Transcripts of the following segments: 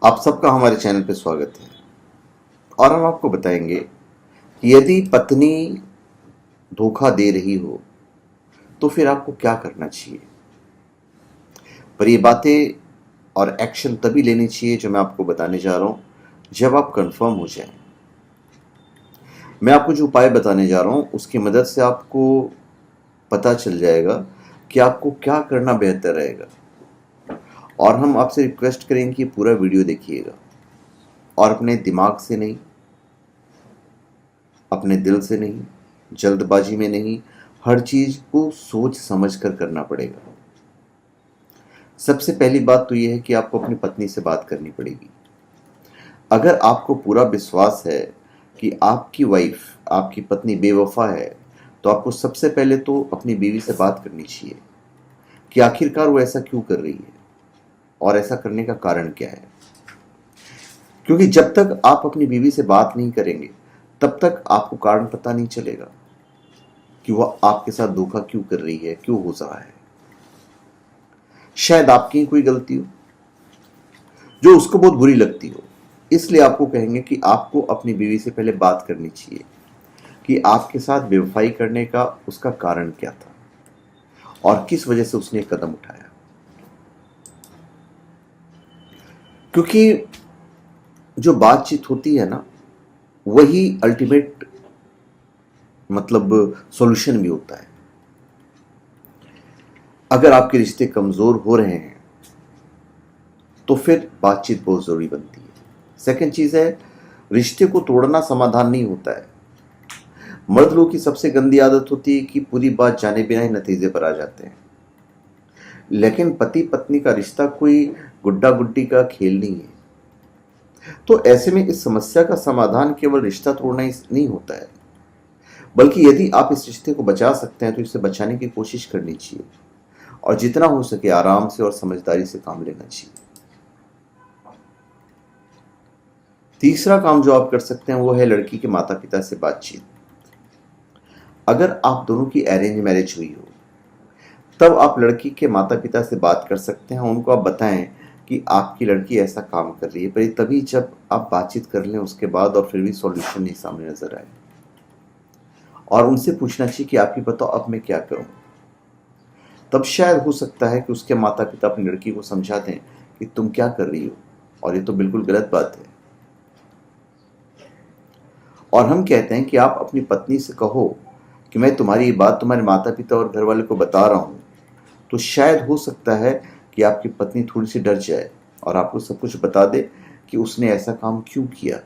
आप सबका हमारे चैनल पे स्वागत है। और हम आपको बताएंगे कि यदि पत्नी धोखा दे रही हो तो फिर आपको क्या करना चाहिए। पर ये बातें और एक्शन तभी लेनी चाहिए जो मैं आपको बताने जा रहा हूं जब आप कंफर्म हो जाएं। मैं आपको जो उपाय बताने जा रहा हूं उसकी मदद से आपको पता चल जाएगा कि आपको क्या करना बेहतर रहेगा। और हम आपसे रिक्वेस्ट करेंगे कि पूरा वीडियो देखिएगा और अपने दिमाग से नहीं, अपने दिल से नहीं, जल्दबाजी में नहीं, हर चीज को सोच समझ कर करना पड़ेगा। सबसे पहली बात तो यह है कि आपको अपनी पत्नी से बात करनी पड़ेगी। अगर आपको पूरा विश्वास है कि आपकी वाइफ, आपकी पत्नी बेवफा है, तो आपको सबसे पहले तो अपनी बीवी से बात करनी चाहिए कि आखिरकार वो ऐसा क्यों कर रही है और ऐसा करने का कारण क्या है। क्योंकि जब तक आप अपनी बीवी से बात नहीं करेंगे तब तक आपको कारण पता नहीं चलेगा कि वह आपके साथ धोखा क्यों कर रही है, क्यों हो रहा है। शायद आपकी ही कोई गलती हो जो उसको बहुत बुरी लगती हो। इसलिए आपको कहेंगे कि आपको अपनी बीवी से पहले बात करनी चाहिए कि आपके साथ बेवफाई करने का उसका कारण क्या था और किस वजह से उसने कदम उठाया। क्योंकि जो बातचीत होती है ना, वही अल्टीमेट मतलब सॉल्यूशन भी होता है। अगर आपके रिश्ते कमजोर हो रहे हैं तो फिर बातचीत बहुत जरूरी बनती है। सेकंड चीज है, रिश्ते को तोड़ना समाधान नहीं होता है। मर्द लोग की सबसे गंदी आदत होती है कि पूरी बात जाने बिना ही नतीजे पर आ जाते हैं। लेकिन पति पत्नी का रिश्ता कोई गुड्डा गुड्डी का खेल नहीं है। तो ऐसे में इस समस्या का समाधान केवल रिश्ता तोड़ना ही नहीं होता है, बल्कि यदि आप इस रिश्ते को बचा सकते हैं तो इसे बचाने की कोशिश करनी चाहिए और जितना हो सके आराम से और समझदारी से काम लेना चाहिए। तीसरा काम जो आप कर सकते हैं वो है लड़की के माता पिता से बातचीत। अगर आप दोनों की अरेंज मैरिज हुई हो तब आप लड़की के माता पिता से बात कर सकते हैं। उनको आप बताएं कि आपकी लड़की ऐसा काम कर रही है, पर तभी जब आप बातचीत कर लें उसके बाद और फिर भी सॉल्यूशन नहीं सामने नजर आए। और उनसे पूछना चाहिए कि आप ही बताओ अब मैं क्या करूं। तब शायद हो सकता है कि उसके माता पिता अपनी लड़की को समझा दें कि तुम क्या कर रही हो और ये तो बिल्कुल गलत बात है। और हम कहते हैं कि आप अपनी पत्नी से कहो कि मैं तुम्हारी ये बात तुम्हारे माता पिता और घर वाले को बता रहा हूं। तो शायद हो सकता है कि आपकी पत्नी थोड़ी सी डर जाए और आपको सब कुछ बता दे कि उसने ऐसा काम क्यों किया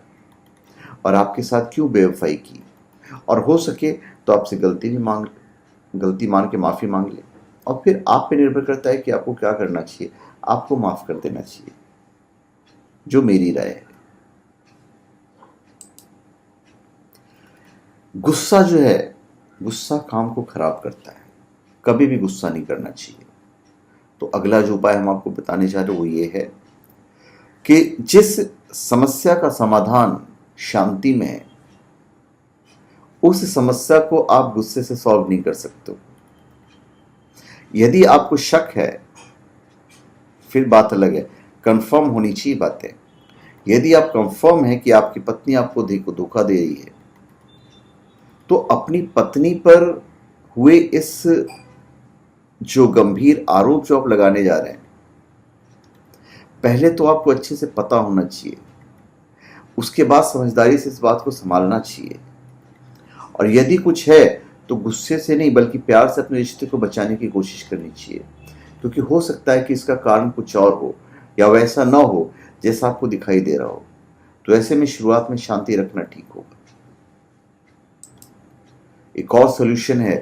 और आपके साथ क्यों बेवफाई की। और हो सके तो आपसे गलती मान के माफी मांग ले। और फिर आप पे निर्भर करता है कि आपको क्या करना चाहिए। आपको माफ कर देना चाहिए, जो मेरी राय है। गुस्सा जो है, गुस्सा काम को खराब करता है। कभी भी गुस्सा नहीं करना चाहिए। तो अगला जो उपाय हम आपको बताने जा रहे हैं वो ये है कि जिस समस्या का समाधान शांति में है, उस समस्या को आप गुस्से से सॉल्व नहीं कर सकते। यदि आपको शक है फिर बात अलग है, कंफर्म होनी चाहिए बातें। यदि आप कंफर्म है कि आपकी पत्नी आपको धोखा दे रही है तो अपनी पत्नी पर हुए इस जो गंभीर आरोप जो आप लगाने जा रहे हैं, पहले तो आपको अच्छे से पता होना चाहिए। उसके बाद समझदारी से इस बात को संभालना चाहिए। और यदि कुछ है तो गुस्से से नहीं बल्कि प्यार से अपने रिश्ते को बचाने की कोशिश करनी चाहिए। क्योंकि हो सकता है कि इसका कारण कुछ और हो या वैसा ना हो जैसा आपको दिखाई दे रहा हो। तो ऐसे में शुरुआत में शांति रखना ठीक होगा। एक और सॉल्यूशन है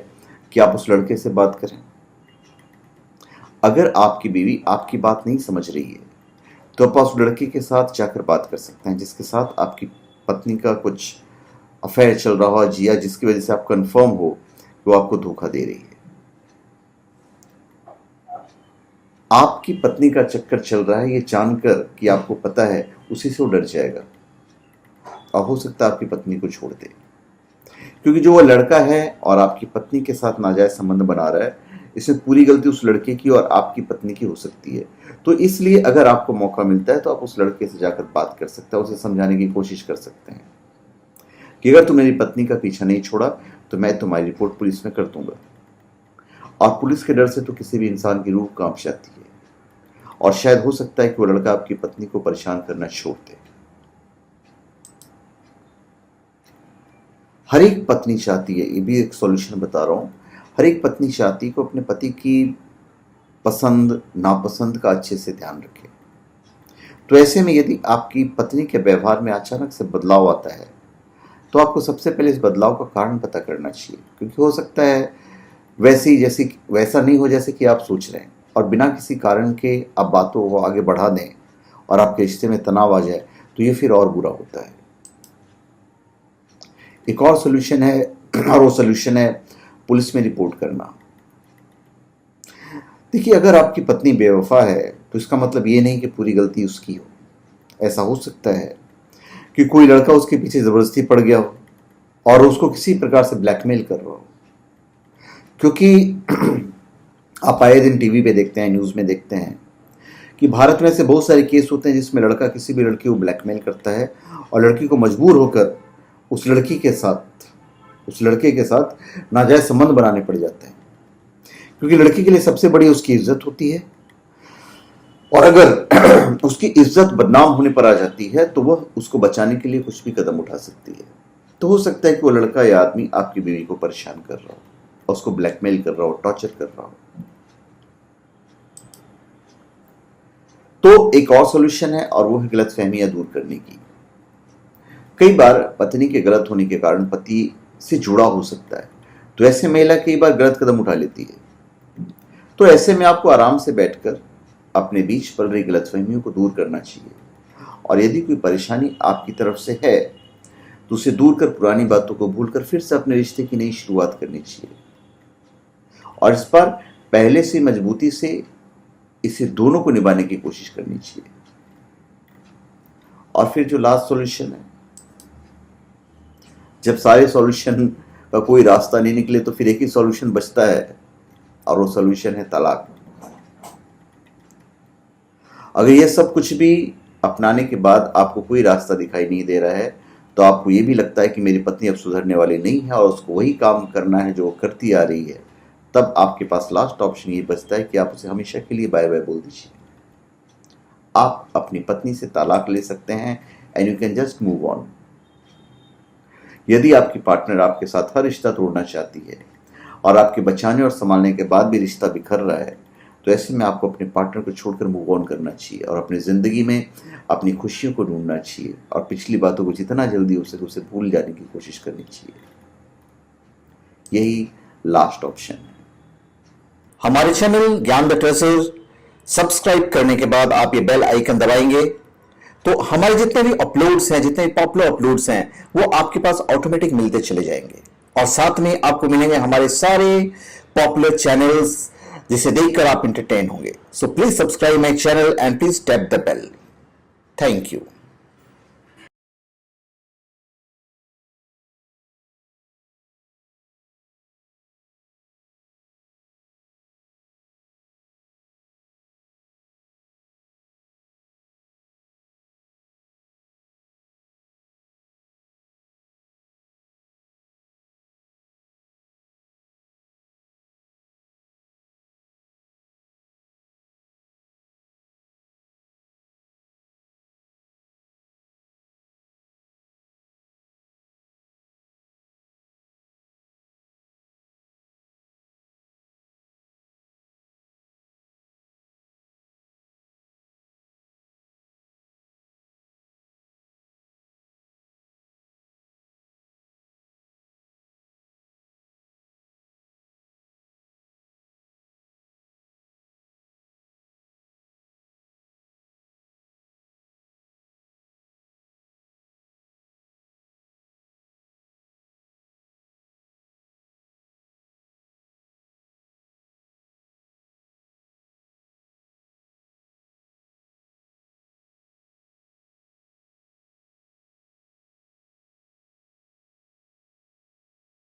कि आप उस लड़के से बात करें। अगर आपकी बीवी आपकी बात नहीं समझ रही है तो आप उस लड़के के साथ जाकर बात कर सकते हैं जिसके साथ आपकी पत्नी का कुछ अफेयर चल रहा हो या जिसकी वजह से आप कंफर्म हो कि वो आपको धोखा दे रही है। आपकी पत्नी का चक्कर चल रहा है ये जानकर कि आपको पता है, उसी से वो डर जाएगा और हो सकता है आपकी पत्नी को छोड़ दे। क्योंकि जो वो लड़का है और आपकी पत्नी के साथ नाजायज संबंध बना रहा है, इसमें पूरी गलती उस लड़के की और आपकी पत्नी की हो सकती है। तो इसलिए अगर आपको मौका मिलता है तो आप उस लड़के से जाकर बात कर सकते हैं, उसे समझाने की कोशिश कर सकते हैं कि अगर तुम मेरी पत्नी का पीछा नहीं छोड़ा तो मैं तुम्हारी रिपोर्ट पुलिस में कर दूंगा। और पुलिस के डर से तो किसी भी इंसान की रूह कांप जाती है, और शायद हो सकता है कि वो लड़का आपकी पत्नी को परेशान करना छोड़ दे। हर एक पत्नी चाहती है, ये भी एक सॉल्यूशन बता रहा हूं, हर एक पत्नी चाहती है कि अपने पति की पसंद नापसंद का अच्छे से ध्यान रखे। तो ऐसे में यदि आपकी पत्नी के व्यवहार में अचानक से बदलाव आता है तो आपको सबसे पहले इस बदलाव का कारण पता करना चाहिए, क्योंकि हो सकता है वैसा नहीं हो जैसे कि आप सोच रहे हैं, और बिना किसी कारण के आप बातों को आगे बढ़ा दें और आपके रिश्ते में तनाव आ जाए तो ये फिर और बुरा होता है। एक और सोल्यूशन है, और वो सोल्यूशन है पुलिस में रिपोर्ट करना। देखिए, अगर आपकी पत्नी बेवफा है तो इसका मतलब ये नहीं कि पूरी गलती उसकी हो। ऐसा हो सकता है कि कोई लड़का उसके पीछे जबरदस्ती पड़ गया हो और उसको किसी प्रकार से ब्लैकमेल कर रहा हो, क्योंकि आप आए दिन टीवी पे देखते हैं, न्यूज़ में देखते हैं कि भारत में से बहुत सारे केस होते हैं जिसमें लड़का किसी भी लड़की को ब्लैकमेल करता है और लड़की को मजबूर होकर उस लड़के के साथ नाजायज संबंध बनाने पड़ जाते हैं, क्योंकि लड़की के लिए सबसे बड़ी उसकी इज्जत होती है, और अगर उसकी इज्जत बदनाम होने पर आ जाती है तो वह उसको बचाने के लिए कुछ भी कदम उठा सकती है। तो हो सकता है कि वो लड़का या आदमी आपकी बीवी को परेशान कर रहा हो, उसको ब्लैकमेल कर रहा हो, टॉर्चर कर रहा हो। तो एक और सॉल्यूशन है, और वो है गलतफहमियां दूर करने की। कई बार पत्नी के गलत होने के कारण पति से जुड़ा हो सकता है, तो ऐसे महिला कई बार गलत कदम उठा लेती है। तो ऐसे में आपको आराम से बैठकर अपने बीच पल रही गलतफहमियों को दूर करना चाहिए, और यदि कोई परेशानी आपकी तरफ से है तो उसे दूर कर पुरानी बातों को भूलकर फिर से अपने रिश्ते की नई शुरुआत करनी चाहिए, और इस पर पहले से मजबूती से इसे दोनों को निभाने की कोशिश करनी चाहिए। और फिर जो लास्ट सॉल्यूशन है, जब सारे सॉल्यूशन का कोई रास्ता नहीं निकले तो फिर एक ही सॉल्यूशन बचता है, और वो सॉल्यूशन है तलाक। अगर ये सब कुछ भी अपनाने के बाद आपको कोई रास्ता दिखाई नहीं दे रहा है, तो आपको ये भी लगता है कि मेरी पत्नी अब सुधरने वाली नहीं है और उसको वही काम करना है जो वो करती आ रही है, तब आपके पास लास्ट ऑप्शन ये बचता है कि आप उसे हमेशा के लिए बाय बाय बोल दीजिए। आप अपनी पत्नी से तलाक ले सकते हैं, and you can just move on. यदि आपकी पार्टनर आपके साथ हर रिश्ता तोड़ना चाहती है और आपके बचाने और संभालने के बाद भी रिश्ता बिखर रहा है, तो ऐसे में आपको अपने पार्टनर को छोड़कर मूव ऑन करना चाहिए और अपनी ज़िंदगी में अपनी खुशियों को ढूंढना चाहिए, और पिछली बातों को जितना जल्दी हो सके उसे भूल जाने की कोशिश करनी चाहिए। यही लास्ट ऑप्शन है। हमारे चैनल ज्ञान द ट्रेजर सब्सक्राइब करने के बाद आप ये बेल आइकन दबाएंगे तो हमारे जितने भी अपलोड्स हैं, जितने भी पॉपुलर अपलोड्स हैं, वो आपके पास ऑटोमेटिक मिलते चले जाएंगे, और साथ में आपको मिलेंगे हमारे सारे पॉपुलर चैनल्स जिसे देखकर आप एंटरटेन होंगे। So please subscribe my channel and please tap the bell. Thank you.